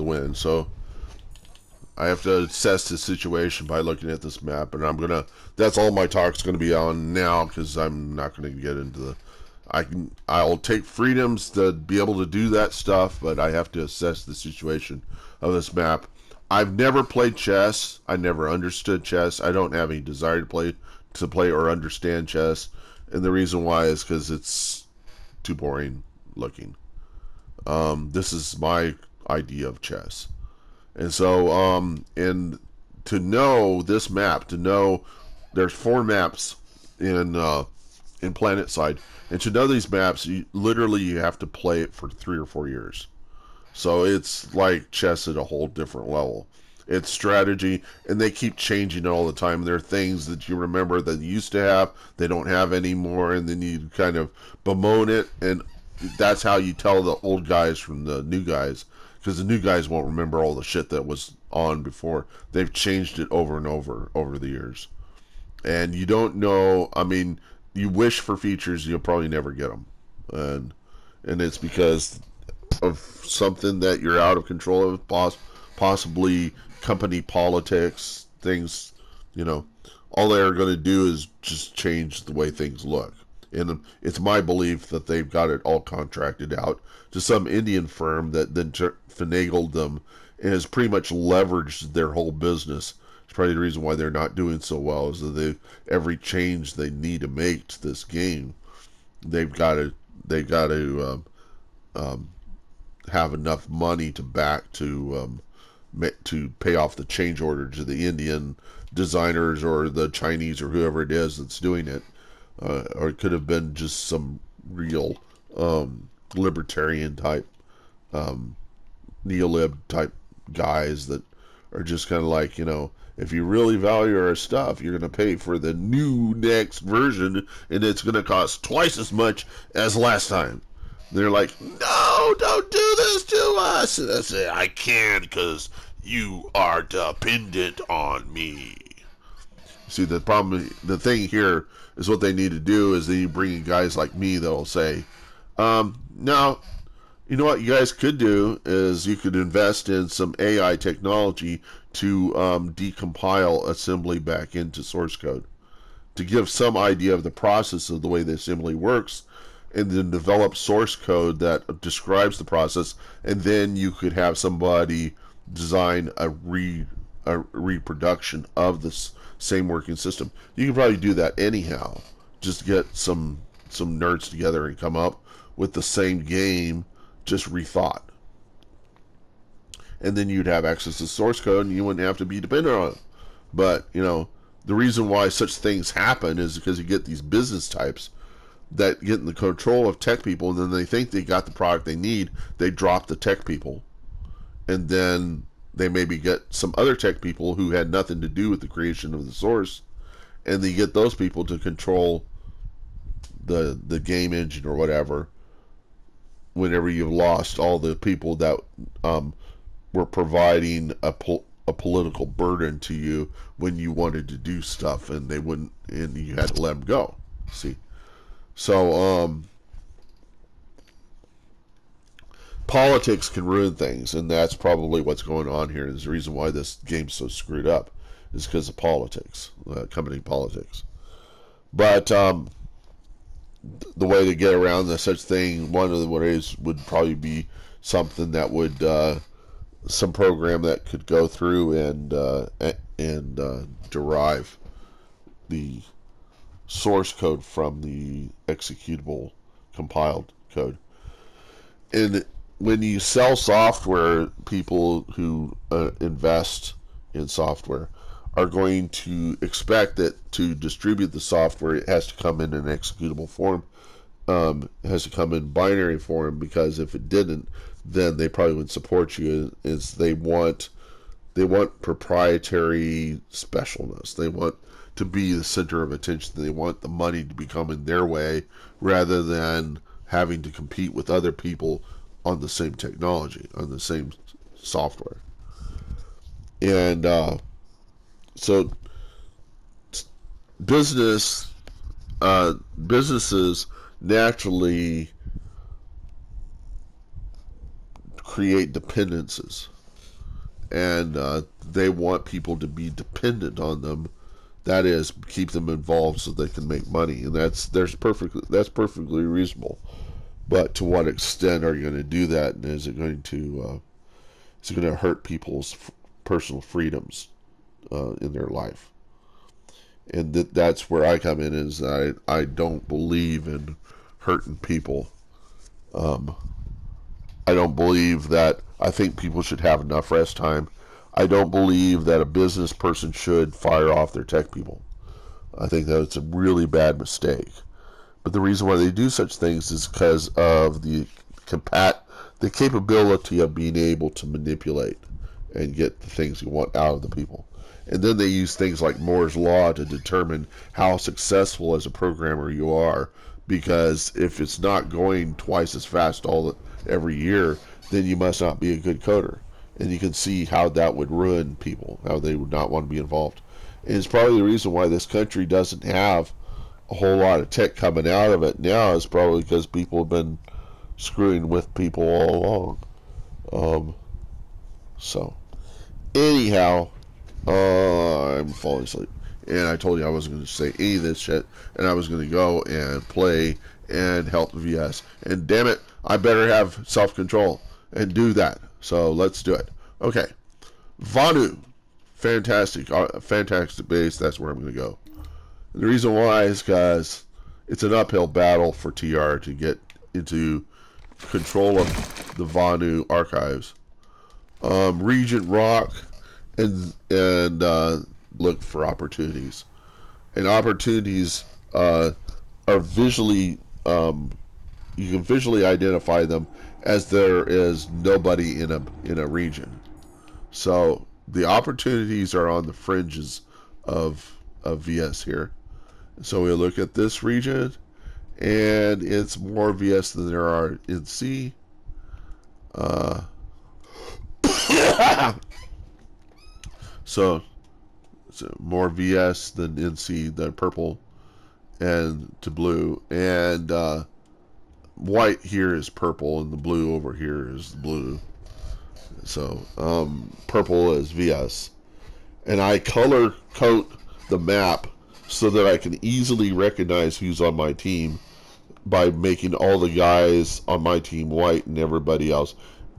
the win. So I have to assess the situation by looking at this map, and that's all my talk's gonna be on now, because I'm not gonna get into the. I'll take freedoms to be able to do that stuff, but I have to assess the situation of this map. I've never played chess. I never understood chess. I don't have any desire to play or understand chess, and the reason why is because it's too boring looking. This is my idea of chess. And so, and to know this map, to know there's 4 maps in PlanetSide, and to know these maps, you have to play it for 3 or 4 years. So it's like chess at a whole different level. It's strategy, and they keep changing it all the time. There are things that you remember that you used to have, they don't have anymore, and then you kind of bemoan it, and that's how you tell the old guys from the new guys, because the new guys won't remember all the shit that was on before. They've changed it over and over the years. And you don't know, I mean, you wish for features, you'll probably never get them. And it's because of something that you're out of control of, possibly company politics, things, all they're going to do is just change the way things look. And it's my belief that they've got it all contracted out to some Indian firm that then finagled them and has pretty much leveraged their whole business. It's probably the reason why they're not doing so well, is that every change they need to make to this game, they've got to have enough money to back to pay off the change order to the Indian designers or the Chinese or whoever it is that's doing it. Or it could have been just some real libertarian type, neolib type guys that are just kind of like, if you really value our stuff, you're going to pay for the new next version, and it's going to cost twice as much as last time. They're like, no, don't do this to us. And I say, I can't, because you are dependent on me. See, the thing here is, what they need to do is they need to bring in guys like me that'll say, now, you know what you guys could do is you could invest in some AI technology to decompile assembly back into source code, to give some idea of the process of the way the assembly works, and then develop source code that describes the process, and then you could have somebody design a reproduction of this same working system. You can probably do that anyhow. Just get some nerds together and come up with the same game, just rethought. And then you'd have access to source code, and you wouldn't have to be dependent on it. But, the reason why such things happen is because you get these business types that get in the control of tech people, and then they think they got the product they need. They drop the tech people, and then they maybe get some other tech people who had nothing to do with the creation of the source, and they get those people to control the game engine or whatever, whenever you've lost all the people that were providing a political burden to you when you wanted to do stuff, and they wouldn't, and you had to let them go. See, so politics can ruin things, and that's probably what's going on here. Is the reason why this game's so screwed up, is because of politics, company politics. But the way to get around the such thing, one of the ways would probably be something that would some program that could go through and derive the source code from the executable compiled code. And when you sell software, people who invest in software are going to expect that to distribute the software, it has to come in an executable form. It has to come in binary form, because if it didn't, then they probably wouldn't support you. Is they want proprietary specialness. They want to be the center of attention. They want the money to be coming their way, rather than having to compete with other people on the same technology, on the same software. And so businesses naturally create dependencies. and they want people to be dependent on them. That is, keep them involved so they can make money, and that's perfectly reasonable. But to what extent are you going to do that, and is it going to hurt people's personal freedoms in their life? And that's where I come in. Is I don't believe in hurting people. Um, I don't believe that. I think people should have enough rest time. I don't believe that a business person should fire off their tech people. I think that's a really bad mistake. But the reason why they do such things is because of the capability of being able to manipulate and get the things you want out of the people. And then they use things like Moore's Law to determine how successful as a programmer you are. Because if it's not going twice as fast every year, then you must not be a good coder. And you can see how that would ruin people, how they would not want to be involved. And it's probably the reason why this country doesn't have a whole lot of tech coming out of it now, is probably because people have been screwing with people all along. Um, so, anyhow, I'm falling asleep. And I told you I wasn't going to say any of this shit, and I was going to go and play and help the VS. And damn it, I better have self-control and do that. So let's do it. Okay. Vanu. Fantastic base. That's where I'm going to go. And the reason why is because it's an uphill battle for TR to get into control of the Vanu archives. Regent Rock and look for opportunities. And opportunities are visually you can visually identify them as there is nobody in a region. So the opportunities are on the fringes of VS here. So we look at this region, and it's more VS than there are in C. So it's more VS than NC, the purple and to blue, and white here is purple, and the blue over here is blue. So purple is VS, and I color code the map so that I can easily recognize who's on my team by making all the guys on my team white and everybody else.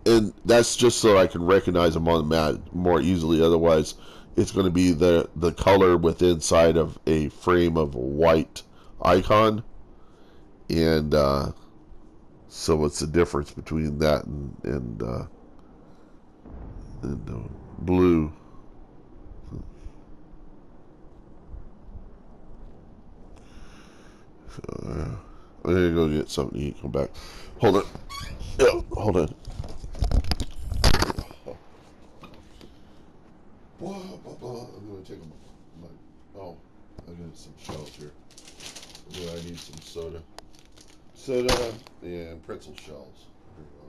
And that's just so I can recognize them on the map more easily. Otherwise, it's going to be the color with inside of a frame of a white icon. And so what's the difference between that and blue? I'm going to go get something to eat. Come back. Hold on. Yeah, hold on. I'm going to take my... Oh, I got some shells here. Yeah, I need some soda. Soda and pretzel shells. Here we go.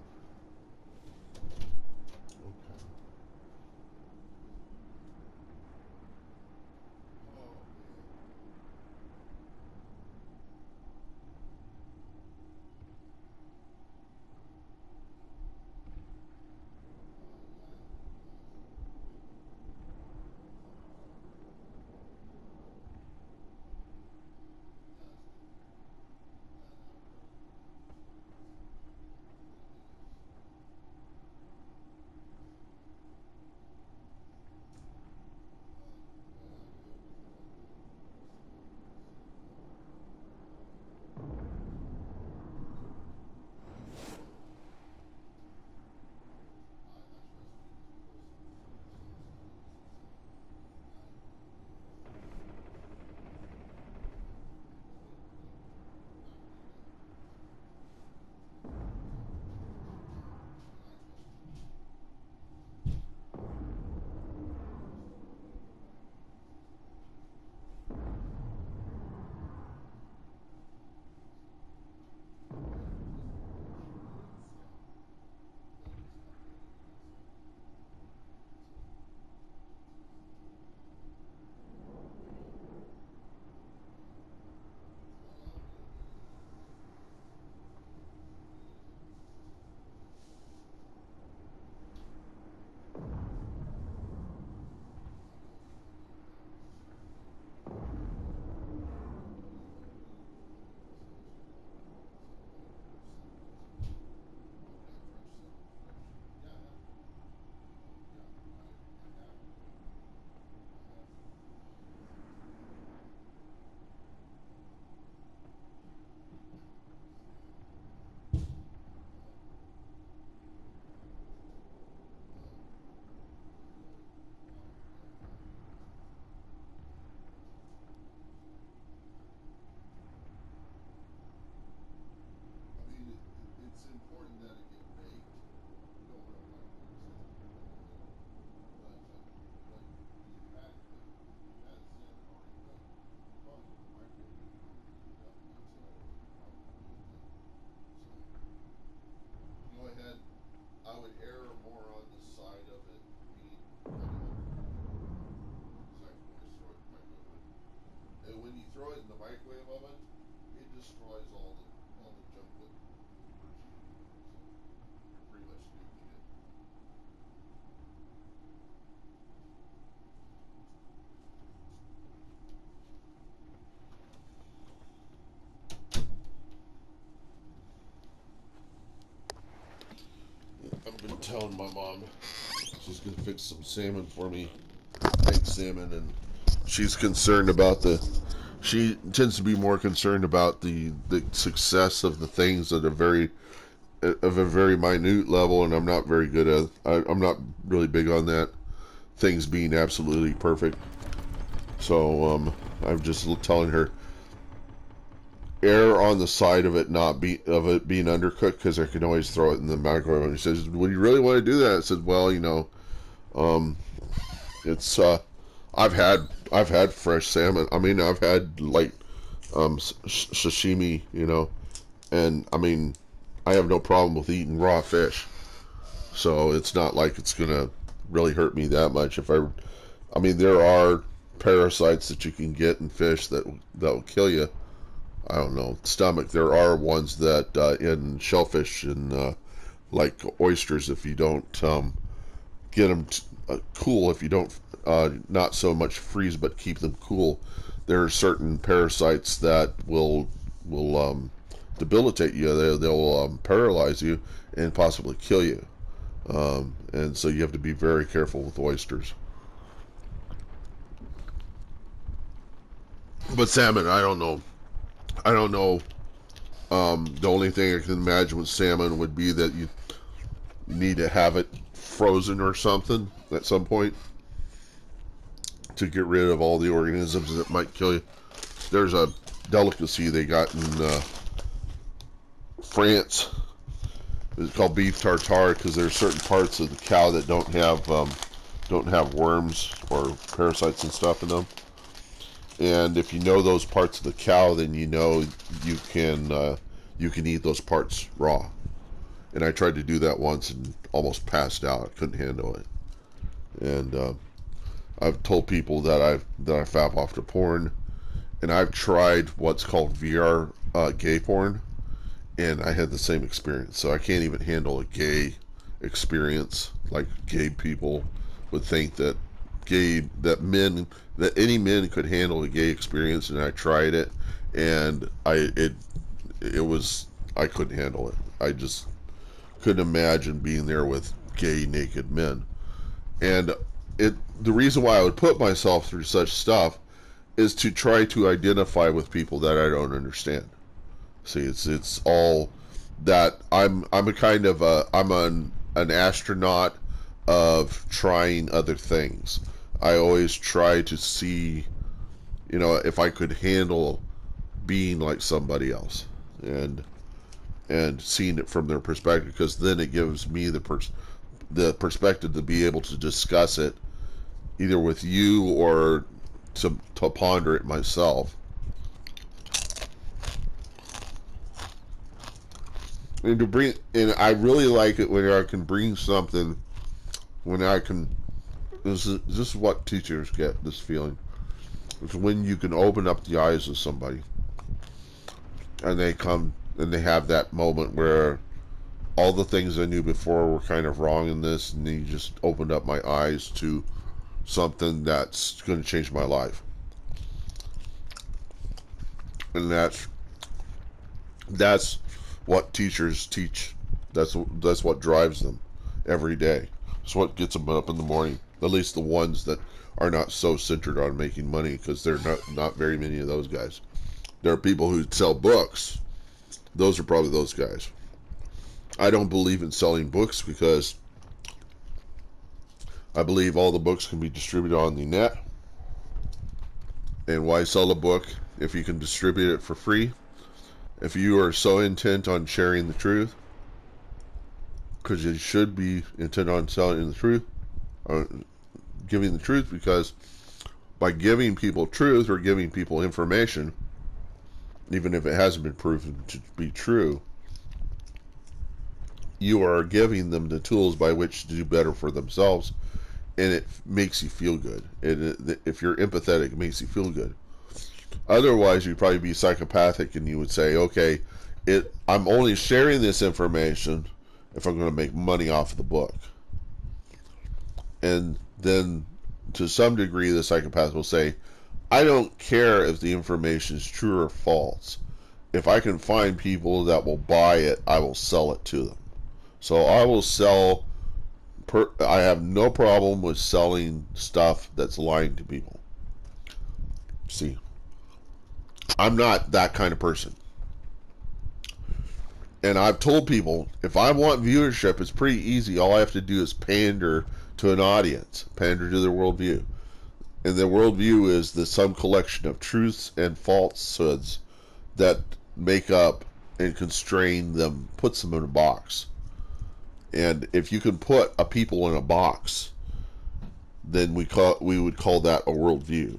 Okay. telling my mom she's gonna fix some salmon for me, baked salmon, and she's concerned about the. She tends to be more concerned about the success of the things that are very of a very minute level, and I'm not very good at. I'm not really big on that. Things being absolutely perfect. So I'm just telling her err on the side of it not be of it being undercooked, because I can always throw it in the microwave. And she says, "Would you really want to do that?" I said, "Well, um, it's I've had fresh salmon. I mean, I've had like sashimi, and I mean, I have no problem with eating raw fish. So it's not like it's gonna really hurt me that much. I mean, there are parasites that you can get in fish that will kill you. I don't know, stomach. There are ones that in shellfish and like oysters, if you don't get them cool, if you don't not so much freeze but keep them cool, there are certain parasites that will debilitate you. They'll paralyze you and possibly kill you. And so you have to be very careful with oysters. But salmon, I don't know. I don't know. The only thing I can imagine with salmon would be that you need to have it frozen or something at some point to get rid of all the organisms that might kill you. There's a delicacy they got in France. It's called beef tartare, because there's certain parts of the cow that don't have worms or parasites and stuff in them. And if you know those parts of the cow, then you know you can eat those parts raw. And I tried to do that once and almost passed out. I couldn't handle it. And I've told people that I fap off to porn, and I've tried what's called VR gay porn, and I had the same experience. So I can't even handle a gay experience. Like, gay people would think that any men could handle a gay experience, and I tried it, and I couldn't handle it. I just couldn't imagine being there with gay naked men. And the reason why I would put myself through such stuff is to try to identify with people that I don't understand. See, it's all that I'm a kind of I'm an astronaut of trying other things. I always try to see, if I could handle being like somebody else, and seeing it from their perspective, because then it gives me the perspective to be able to discuss it either with you or to ponder it myself. And I really like it when I can bring something, when I can. This is what teachers get, this feeling. It's when you can open up the eyes of somebody, and they come and they have that moment where all the things I knew before were kind of wrong in this, and you just opened up my eyes to something that's going to change my life. And that's what teachers teach. That's what drives them every day. It's what gets them up in the morning. At least the ones that are not so centered on making money, because there are not very many of those guys. There are people who sell books. Those are probably those guys. I don't believe in selling books, because I believe all the books can be distributed on the net. And why sell a book if you can distribute it for free? If you are so intent on sharing the truth, because you should be intent on selling the truth, giving the truth, because by giving people truth or giving people information, even if it hasn't been proven to be true, you are giving them the tools by which to do better for themselves, and it makes you feel good. If you're empathetic, it makes you feel good. Otherwise, you'd probably be psychopathic, and you would say, okay, I'm only sharing this information if I'm going to make money off of the book. And then, to some degree, the psychopath will say, I don't care if the information is true or false. If I can find people that will buy it, I will sell it to them. So I will sell I have no problem with selling stuff that's lying to people. See, I'm not that kind of person. And I've told people, if I want viewership, it's pretty easy. All I have to do is pander to an audience, pander to their worldview. And their worldview is the sum collection of truths and falsehoods that make up and constrain them, puts them in a box. And if you can put a people in a box, then we would call that a worldview.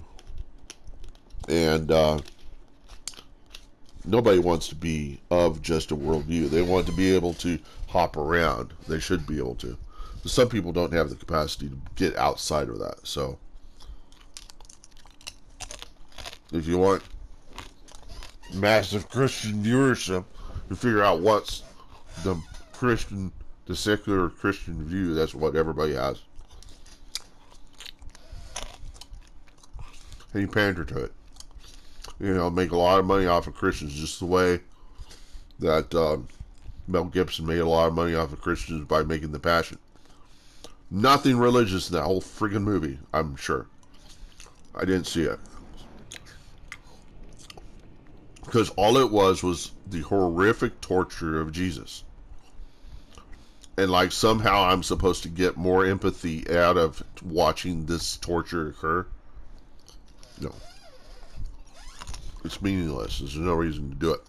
And nobody wants to be of just a worldview. They want to be able to hop around. They should be able to. But some people don't have the capacity to get outside of that. So if you want massive Christian viewership to figure out what's the secular Christian view, that's what everybody has. And you pander to it. You know, make a lot of money off of Christians, just the way that Mel Gibson made a lot of money off of Christians by making The Passion. Nothing religious in that whole freaking movie, I'm sure. I didn't see it. Because all it was the horrific torture of Jesus. And like somehow I'm supposed to get more empathy out of watching this torture occur. No. It's meaningless. There's no reason to do it.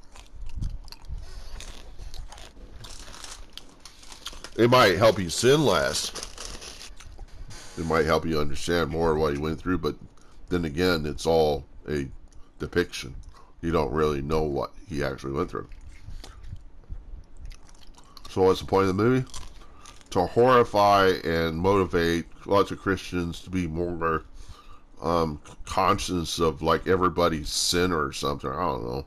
It might help you sin less. It might help you understand more of what he went through, but then again, it's all a depiction. You don't really know what he actually went through. So what's the point of the movie? To horrify and motivate lots of Christians to be more conscious of like everybody's sin or something. I don't know.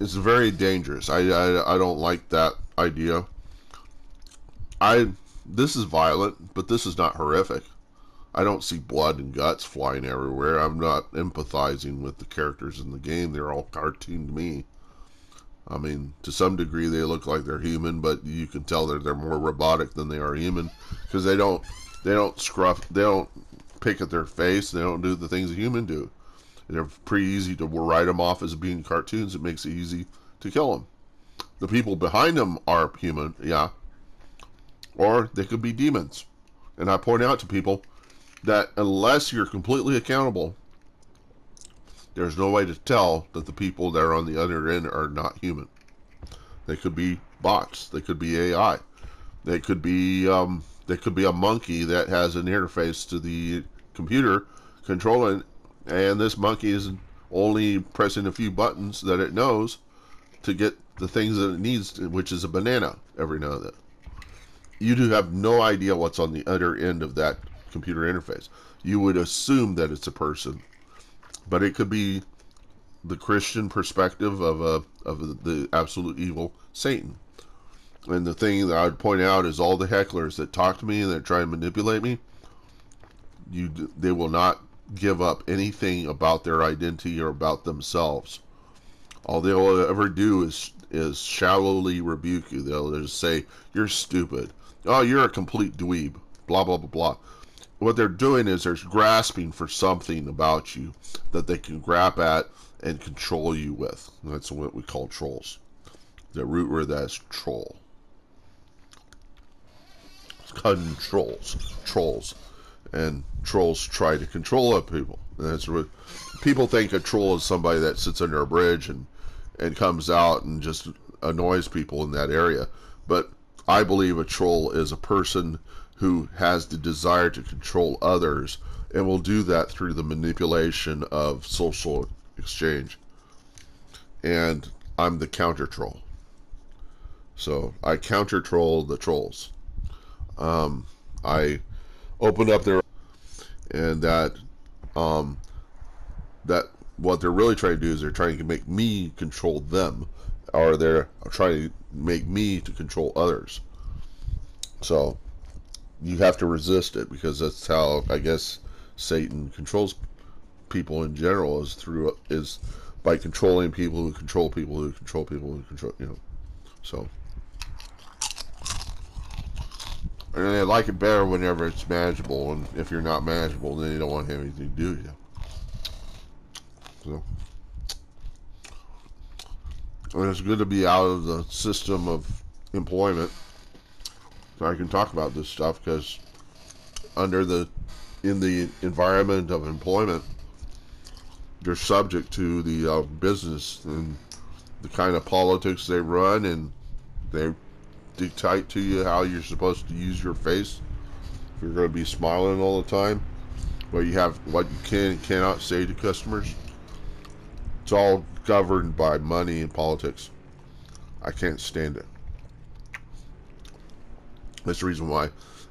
It's very dangerous. I don't like that idea. This is violent, but this is not horrific. I don't see blood and guts flying everywhere. I'm not empathizing with the characters in the game. They're all cartoon to me. I mean, to some degree they look like they're human, but you can tell that they're more robotic than they are human because they don't scruff, they don't pick at their face, they don't do the things a human do. They're pretty easy to write them off as being cartoons. It makes it easy to kill them. The people behind them are human, yeah, or they could be demons. And I point out to people that unless you're completely accountable, there's no way to tell that the people that are on the other end are not human. They could be bots. They could be AI. They could be a monkey that has an interface to the computer controlling, and this monkey is only pressing a few buttons that it knows to get the things that it needs, which is a banana every now and then. You do have no idea what's on the other end of that computer interface. You would assume that it's a person, but it could be the Christian perspective of the absolute evil Satan. And the thing that I would point out is all the hecklers that talk to me and that try and manipulate me, they will not give up anything about their identity or about themselves. All they will ever do is shallowly rebuke you. They'll just say, "You're stupid. Oh, you're a complete dweeb." Blah, blah, blah, blah. What they're doing is they're grasping for something about you that they can grab at and control you with. That's what we call trolls. The root word that's troll. Trolls. And trolls try to control other people. And that's what people think a troll is somebody that sits under a bridge and comes out and just annoys people in that area. But I believe a troll is a person who has the desire to control others and will do that through the manipulation of social exchange. And I'm the counter troll. So I counter troll the trolls. I opened up their, and that what they're really trying to do is they're trying to make me control them, or they're trying to make me to control others. So you have to resist it, because that's how, I guess, Satan controls people in general, is by controlling people who control people who control people who control, So And they like it better whenever it's manageable, and if you're not manageable, then you don't want to have anything to do with you. So, and it's good to be out of the system of employment, so I can talk about this stuff, because in the environment of employment, you're subject to the business and the kind of politics they run, and they dictate to you how you're supposed to use your face. If you're going to be smiling all the time, what you can and cannot say to customers. It's all governed by money and politics. I can't stand it. That's the reason why.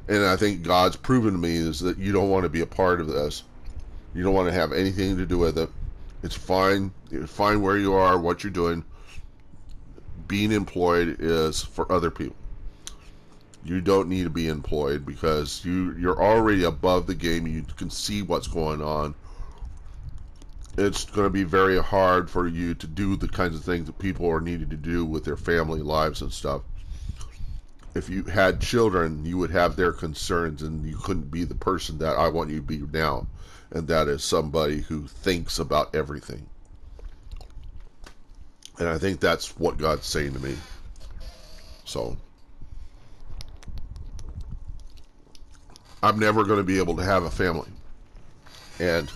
And I think God's proven to me is that you don't want to be a part of this. You don't want to have anything to do with it. It's fine. It's fine where you are, what you're doing. Being employed is for other people. You don't need to be employed, because you're already above the game. You can see what's going on. It's going to be very hard for you to do the kinds of things that people are needing to do with their family lives and stuff. If you had children, you would have their concerns, and you couldn't be the person that I want you to be now, and that is somebody who thinks about everything. And I think that's what God's saying to me. So I'm never going to be able to have a family, and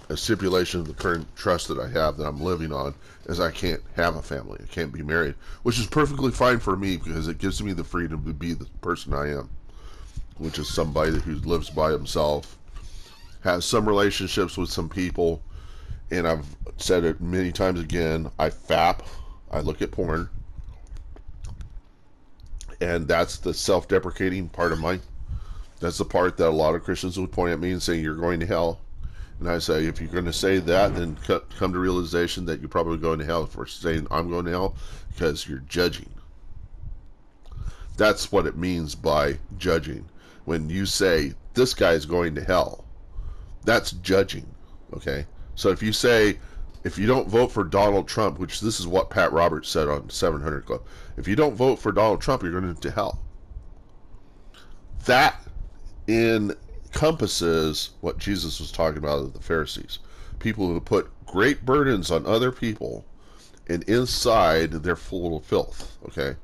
a stipulation of the current trust that I have, that I'm living on, is I can't have a family. I can't be married, which is perfectly fine for me, because it gives me the freedom to be the person I am, which is somebody who lives by himself, has some relationships with some people, and I've said it many times again, I fap, I look at porn, and that's the self-deprecating part of mine. That's the part that a lot of Christians would point at me and say, you're going to hell. And I say, if you're going to say that, then come to realization that you're probably going to hell for saying I'm going to hell, because you're judging. That's what it means by judging. When you say, this guy's going to hell, that's judging, okay? So if you say, if you don't vote for Donald Trump, which this is what Pat Roberts said on 700 Club, if you don't vote for Donald Trump, you're going to hell. That encompasses what Jesus was talking about with the Pharisees. People who put great burdens on other people, and inside they're full of filth, okay?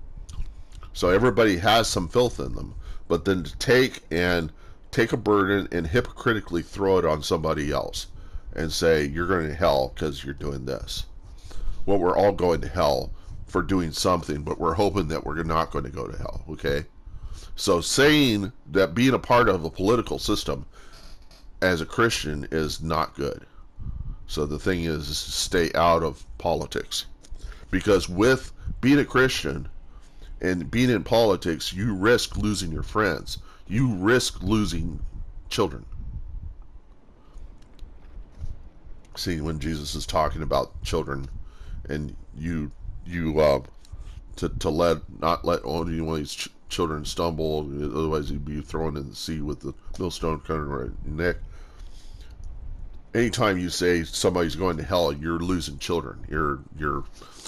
So everybody has some filth in them, but then to take a burden and hypocritically throw it on somebody else and say, you're going to hell because you're doing this. Well, we're all going to hell for doing something, but we're hoping that we're not going to go to hell, okay? So saying that being a part of a political system as a Christian is not good. So the thing is stay out of politics. Because with being a Christian and being in politics, you risk losing your friends. You risk losing children. See, when Jesus is talking about children, and you to not let only one of these children stumble, otherwise he'd be thrown in the sea with the millstone coming right in your neck. Anytime you say somebody's going to hell, you're losing children.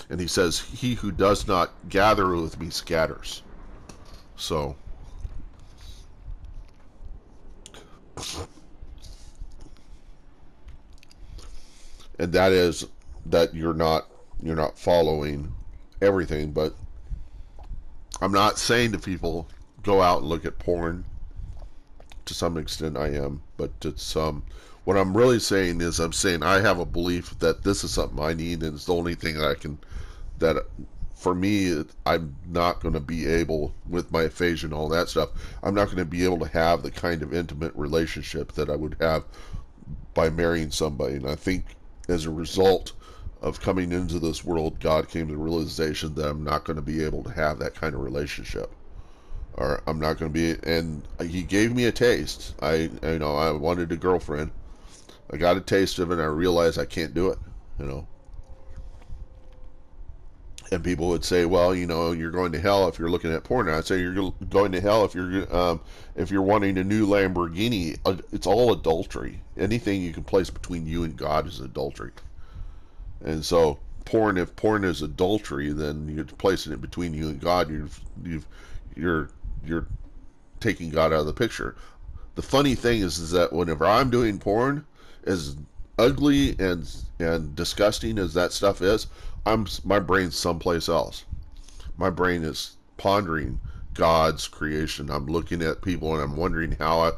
And he says, he who does not gather with me scatters. So and that is that you're not following everything. But I'm not saying to people, go out and look at porn. To some extent I am, but to some, what I'm really saying is, I'm saying I have a belief that this is something I need, and it's the only thing that for me, I'm not going to be able, with my aphasia and all that stuff, I'm not going to be able to have the kind of intimate relationship that I would have by marrying somebody. And I think as a result of coming into this world, God came to the realization that I'm not going to be able to have that kind of relationship. Or I'm not going to be, and he gave me a taste. I wanted a girlfriend. I got a taste of it, and I realized I can't do it, And people would say, well, you're going to hell if you're looking at porn. And I'd say you're going to hell if you're wanting a new Lamborghini. It's all adultery. Anything you can place between you and God is adultery. And so if porn is adultery, then you're placing it between you and God. You're taking God out of the picture. The funny thing is that whenever I'm doing porn, as ugly and disgusting as that stuff is, my brain's someplace else. My brain is pondering God's creation. I'm looking at people and I'm wondering how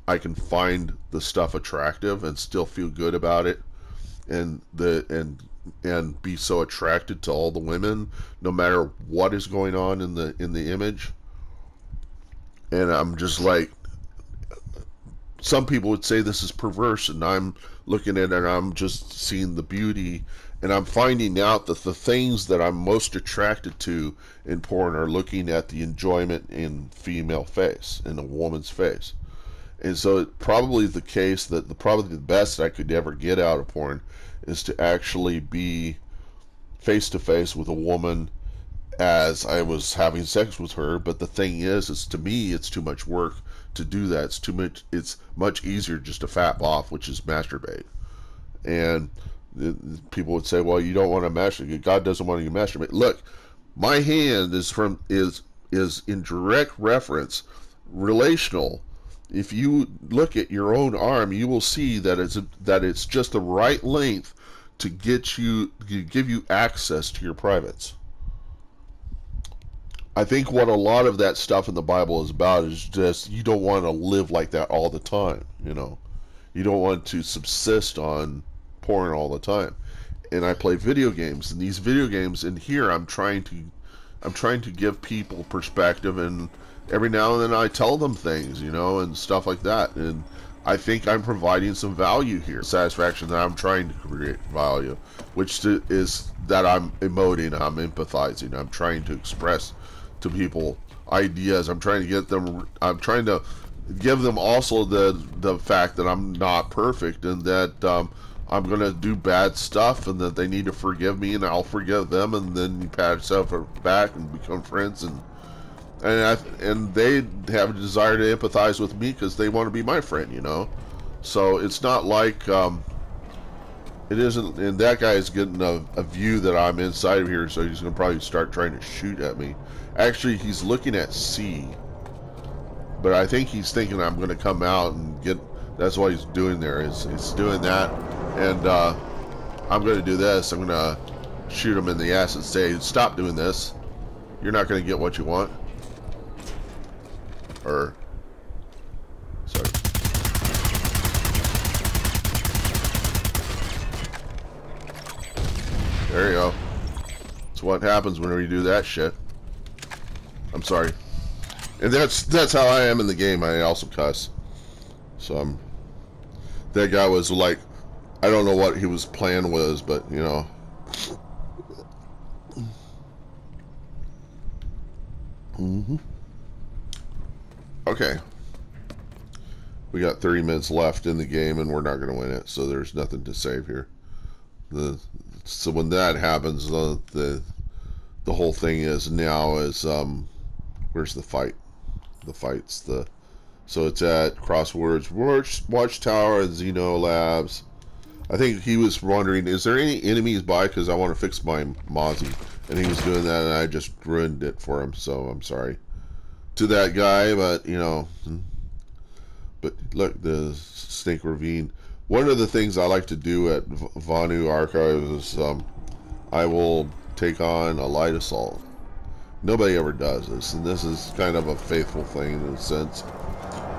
I can find the stuff attractive and still feel good about it, and be so attracted to all the women, no matter what is going on in the image. And I'm just like, some people would say this is perverse, and I'm looking at it and I'm just seeing the beauty, and I'm finding out that the things that I'm most attracted to in porn are looking at the enjoyment in female face, in a woman's face. And so it's probably the case that probably the best I could ever get out of porn is to actually be face to face with a woman as I was having sex with her. But the thing is to me, it's too much work to do that. It's too much. It's much easier just to fap off, which is masturbate. And people would say, "Well, you don't want to masturbate. God doesn't want you to masturbate." Look, my hand is in direct reference, relational. If you look at your own arm, you will see that it's just the right length to give you access to your privates. I think what a lot of that stuff in the Bible is about is just, you don't want to live like that all the time, you know. You don't want to subsist on porn all the time. And I play video games, and these video games in here, I'm trying to give people perspective, and every now and then I tell them things, you know, and stuff like that. And I think I'm providing some value here, satisfaction that I'm trying to create value, which is that I'm emoting, I'm empathizing, I'm trying to express to people ideas. I'm trying to give them also the fact that I'm not perfect, and that I'm gonna do bad stuff, and that they need to forgive me, and I'll forgive them, and then you pat yourself back and become friends, and they have a desire to empathize with me because they want to be my friend, you know. So it's not like it isn't, and that guy is getting a view that I'm inside of here, so he's gonna probably start trying to shoot at me. Actually, he's looking at C, but I think he's thinking I'm gonna come out and get. That's what he's doing there. He's doing that, and I'm gonna do this. I'm gonna shoot him in the ass and say, "Stop doing this. You're not gonna get what you want." Or, sorry. There you go. That's what happens whenever you do that shit. I'm sorry. And that's how I am in the game. I also cuss. So that guy was like, I don't know what his plan was, but you know. Okay. We got 30 minutes left in the game, and we're not going to win it, so there's nothing to save here. So when that happens, the whole thing is now is where's the fight? So it's at Crosswords Watchtower at Xeno Labs. I think he was wondering, is there any enemies by, because I want to fix my Mozzie, and he was doing that, and I just ruined it for him. So I'm sorry to that guy, but you know. But look, the Snake Ravine. One of the things I like to do at Vanu Archives is I will take on a light assault. Nobody ever does this, and this is kind of a faithful thing in a sense,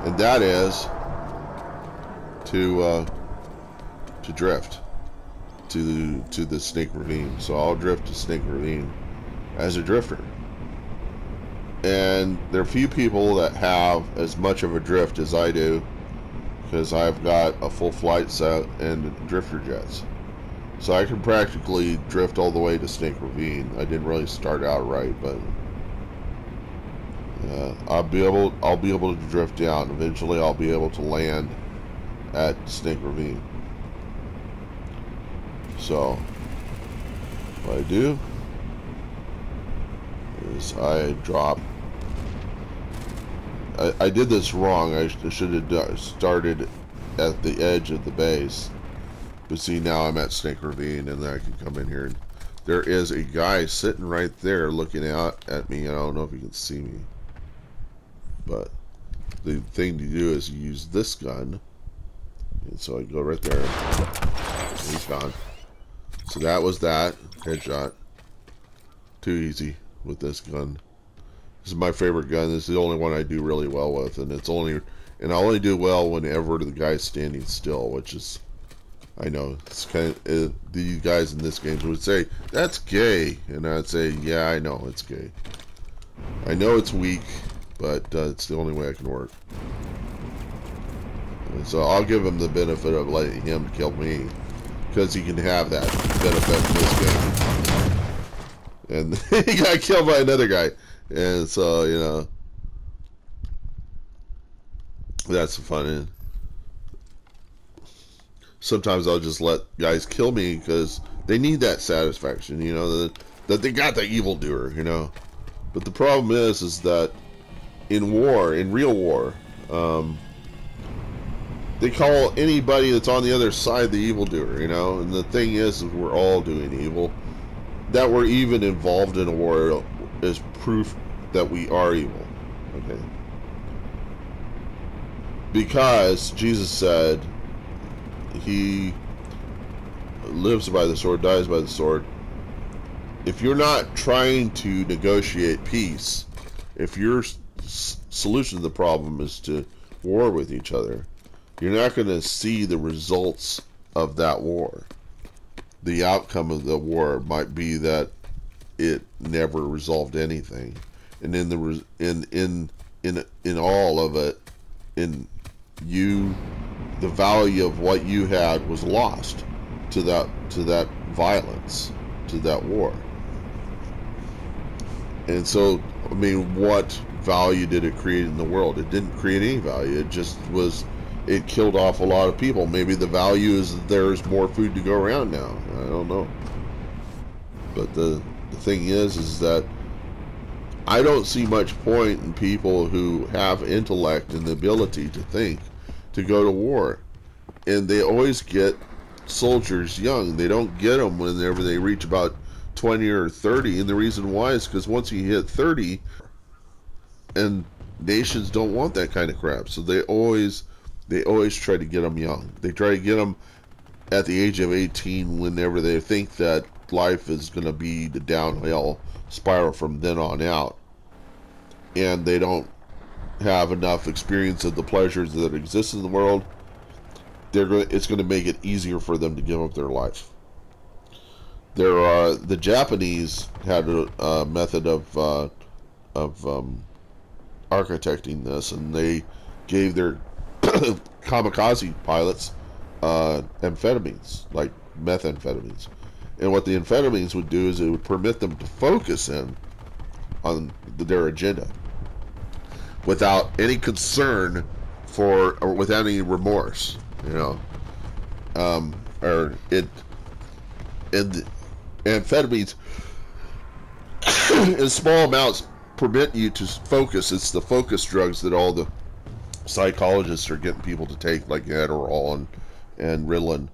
and that is to drift to the Snake Ravine. So I'll drift to Snake Ravine as a drifter, and there are few people that have as much of a drift as I do, because I've got a full flight set and drifter jets. So I can practically drift all the way to Snake Ravine. I didn't really start out right, but I'll be able to drift down. Eventually, I'll be able to land at Snake Ravine. So what I do is I drop. I did this wrong. I should have started at the edge of the base. But see, now I'm at Snake Ravine, and then I can come in here. And there is a guy sitting right there looking out at me. I don't know if you can see me, but the thing to do is use this gun. And so I go right there. And he's gone. So that was that. Headshot. Too easy with this gun. This is my favorite gun. This is the only one I do really well with. And I only do well whenever the guy's standing still, which is, I know, it's kind of, these guys in this game would say, that's gay. And I'd say, yeah, I know, it's gay. I know it's weak, but it's the only way I can work. And so I'll give him the benefit of letting him kill me, because he can have that benefit in this game. And he got killed by another guy. And so, you know, that's fun. Sometimes I'll just let guys kill me because they need that satisfaction, you know, that they got the evildoer, you know. But the problem is that in war, in real war, they call anybody that's on the other side the evildoer, you know. And the thing is we're all doing evil. That we're even involved in a war is proof that we are evil. Okay. Because Jesus said he lives by the sword, dies by the sword. If you're not trying to negotiate peace, if your solution to the problem is to war with each other, you're not going to see the results of that war. The outcome of the war might be that it never resolved anything, and in all of it, the value of what you had was lost to that violence, to that war. And so, I mean, what value did it create in the world? It didn't create any value. It just was, it killed off a lot of people. Maybe the value is that there's more food to go around now. I don't know. But the thing is that I don't see much point in people who have intellect and the ability to think to go to war. And they always get soldiers young. They don't get them whenever they reach about 20 or 30. And the reason why is because once you hit 30, and nations don't want that kind of crap. So they always try to get them young. They try to get them at the age of 18 whenever they think that life is going to be the downhill spiral from then on out. And they don't have enough experience of the pleasures that exist in the world. It's going to make it easier for them to give up their life. The Japanese had a method of architecting this, and they gave their kamikaze pilots amphetamines, like methamphetamines. And what the amphetamines would do is it would permit them to focus in on their agenda without any concern or without any remorse, you know. And amphetamines in small amounts permit you to focus. It's the focus drugs that all the psychologists are getting people to take, like Adderall and Ritalin.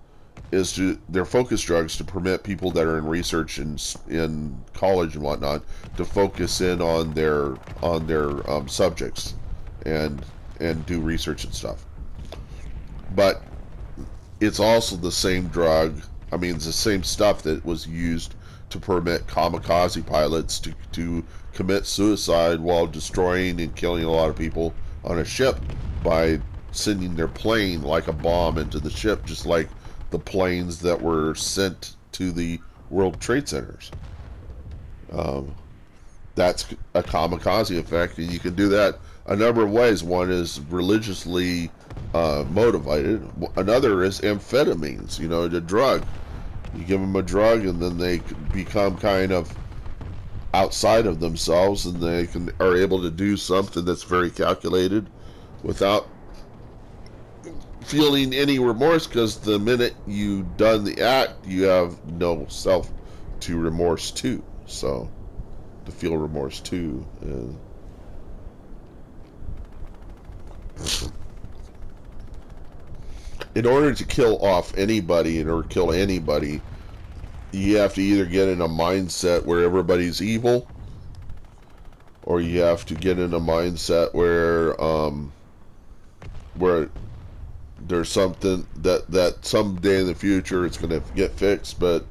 They're focus drugs to permit people that are in research in college and whatnot to focus in on their subjects and do research and stuff. But it's also the same drug. I mean, it's the same stuff that was used to permit kamikaze pilots to commit suicide while destroying and killing a lot of people on a ship by sending their plane like a bomb into the ship, just like the planes that were sent to the World Trade Centers. That's a kamikaze effect, and you can do that a number of ways. One is religiously motivated. Another is amphetamines, you know, the drug. You give them a drug, and then they become kind of outside of themselves, and they are able to do something that's very calculated without feeling any remorse, because the minute you've done the act, you have no self to remorse to. So to feel remorse too. In order to kill off anybody or kill anybody, you have to either get in a mindset where everybody's evil, or you have to get in a mindset where where there's something that someday in the future it's going to get fixed. But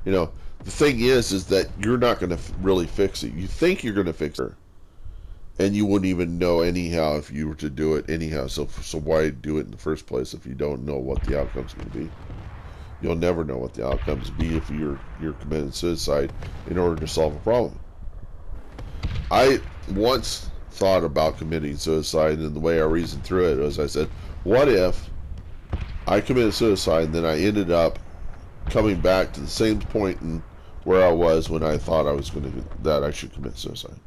you know, the thing is that you're not going to really fix it. You think you're going to fix it, and you wouldn't even know anyhow if you were to do it anyhow. So why do it in the first place if you don't know what the outcome's going to be? You'll never know what the outcomes be if you're committing suicide in order to solve a problem. I once thought about committing suicide, and the way I reasoned through it was I said, what if I committed suicide and then I ended up coming back to the same point in where I was when I thought that I should commit suicide?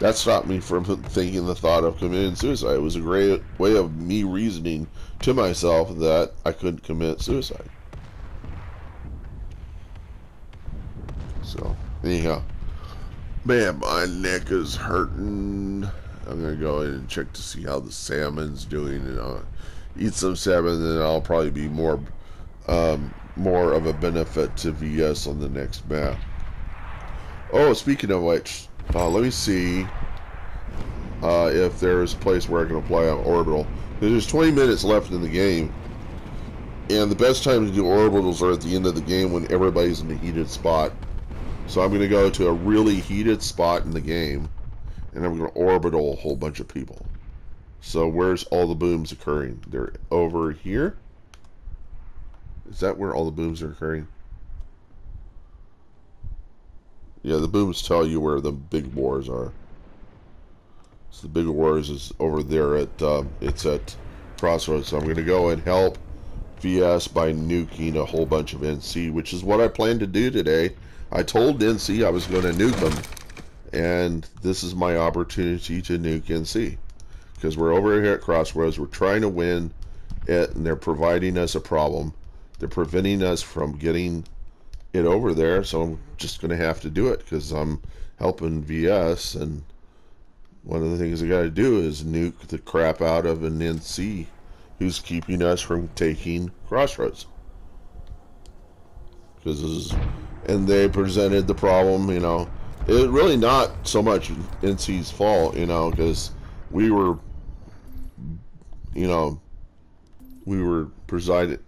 That stopped me from thinking the thought of committing suicide. It was a great way of me reasoning to myself that I couldn't commit suicide. So, anyhow, man, my neck is hurting. I'm gonna go in and check to see how the salmon's doing, and I'll eat some salmon, and then I'll probably be more of a benefit to VS on the next map. Oh, speaking of which, let me see if there's a place where I can apply on orbital. There's 20 minutes left in the game, and the best time to do orbitals are at the end of the game when everybody's in a heated spot. So I'm going to go to a really heated spot in the game, and I'm going to orbital a whole bunch of people. So where's all the booms occurring? They're over here? Is that where all the booms are occurring? Yeah, the booms tell you where the big wars are. So the big wars is over there at it's at Crossroads. So I'm going to go and help VS by nuking a whole bunch of NC, which is what I plan to do today. I told NC I was going to nuke them, and this is my opportunity to nuke NC, because we're over here at Crossroads. We're trying to win it, and they're providing us a problem. They're preventing us from getting it over there, so I'm just going to have to do it because I'm helping VS, and one of the things I got to do is nuke the crap out of an NC who's keeping us from taking Crossroads. And they presented the problem, you know. It's really not so much NC's fault, you know, because we were presenting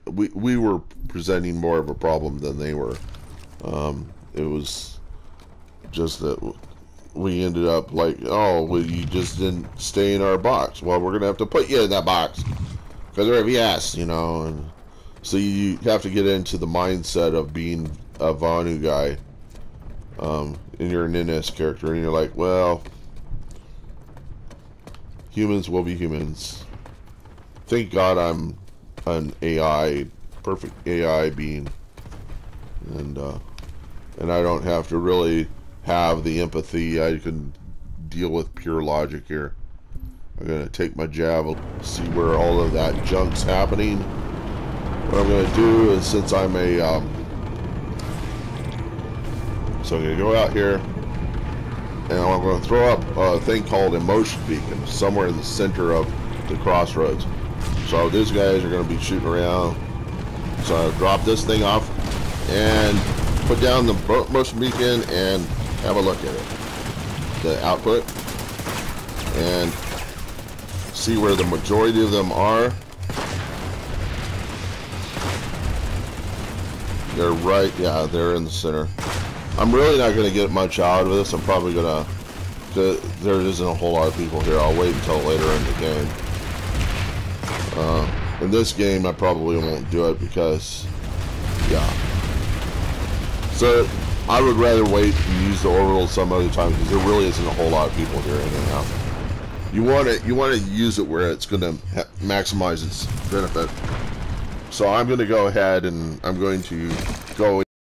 more of a problem than they were. It was just that we ended up like, oh, well, you just didn't stay in our box. Well, we're gonna have to put you in that box because we're VS, you know. And so you have to get into the mindset of being a Vanu guy, and you're an NS character, and you're like, well, humans will be humans. Thank God I'm an AI, perfect AI being, and I don't have to really have the empathy. I can deal with pure logic here. I'm gonna take my jab, see where all of that junk's happening. What I'm gonna do is, since I'm a so I'm going to go out here, and I'm going to throw up a thing called a motion beacon somewhere in the center of the Crossroads. So these guys are going to be shooting around. So I drop this thing off and put down the motion beacon and have a look at it. The output. And see where the majority of them are. They're right, yeah, they're in the center. I'm really not going to get much out of this. I'm probably going to, there isn't a whole lot of people here. I'll wait until later in the game. In this game, I probably won't do it because, yeah. So, I would rather wait and use the orbital some other time because there really isn't a whole lot of people here anyhow. You want to use it where it's going to maximize its benefit. So I'm going to go ahead and I'm going to go